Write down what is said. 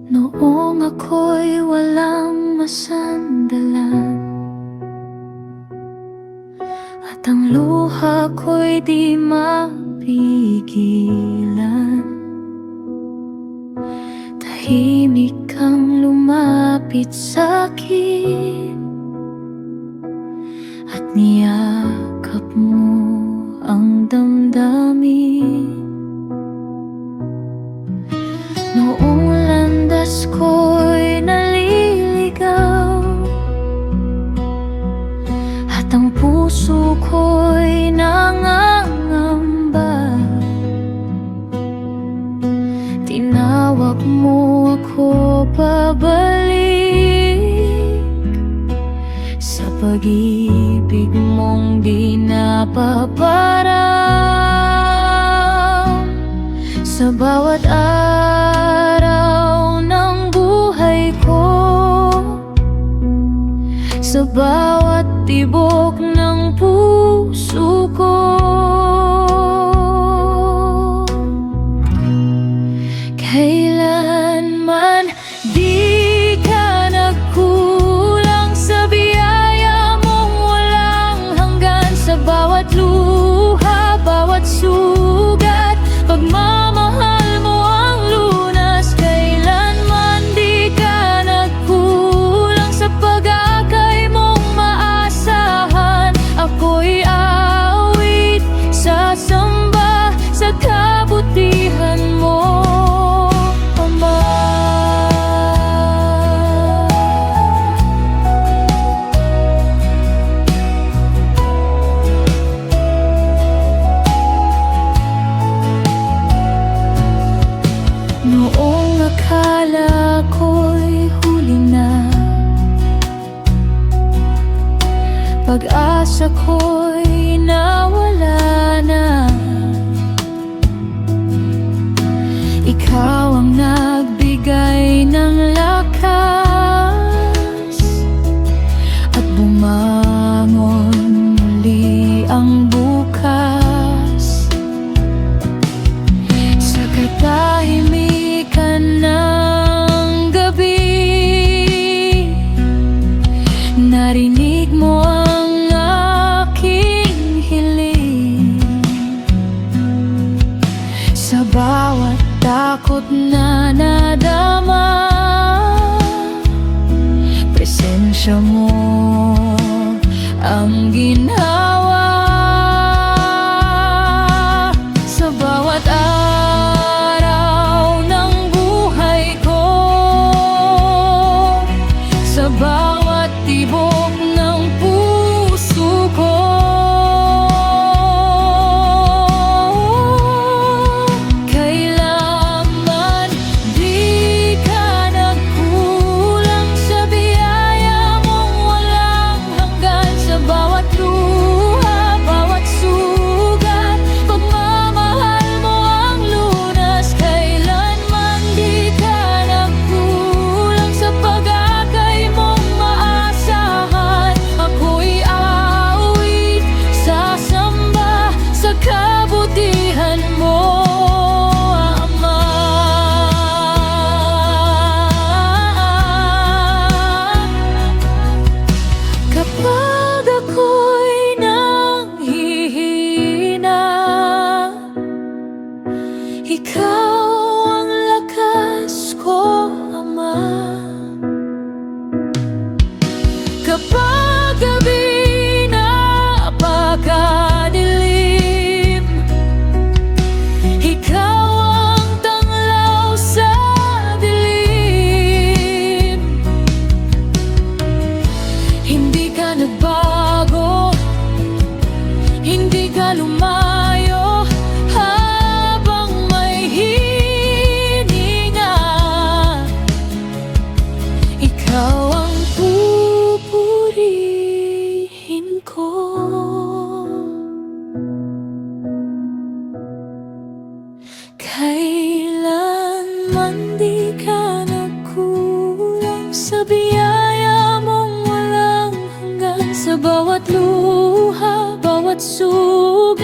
Noong ako'y walang masandalan, at ang luha ko'y di mapigilan, tahimik kang lumapit sa'kin at niyakap mo ang damdamin. Noong landas ko'y naliligaw at ang puso ko'y nangangamba, tinawag mo ako pabalik sa pag-ibig mong di napaparang. Sa bawat araw ng buhay ko, sa bawat tibok ng puso ko, kailanman di ka nagkulang sa biyaya mong walang hanggan. Sa bawat luha, bawat sugat, pagmamahal mo ang lunas. Kailanman di ka nagkulang sa pag-akay mong maasahan. Ako'y aawit, sasamba sa kabutihan mo, Ama. Noong akala ko'y huli na, pag-asa ko'y nawala na, ikaw ang nagbigay ng lakas at bumangon muli ang bukas. Sa katahimikan ng gabi, narinig mo ang aking hiling. Sa bawat takot na nadama, presensya mo ang ginhawa. Sa bawat araw ng buhay ko, sa bawat tibok ng puso ko, kailanman di ka nagkulang sa biyaya mong walang hanggan. Sa bawat luha, bawat sugat, pagmamahal mo ang lunas. Kailanman di ka nagkulang sa pag-akay mong maasahan. Ako'y aawit, sasamba sa kabutihan mo, Ama. Kapag ako'y nanghihina, ikaw ang lakas ko, Ama. Kapag gabi napakadilim, ikaw ang tanglaw sa dilim. Hindi ka nagbago, hindi ka lumayo, habang may hininga, ikaw ang pupurihin ko. Kailanman di ka nagkulang sa biyaya mong walang hanggan. Sa bawat luha, bawat sugat,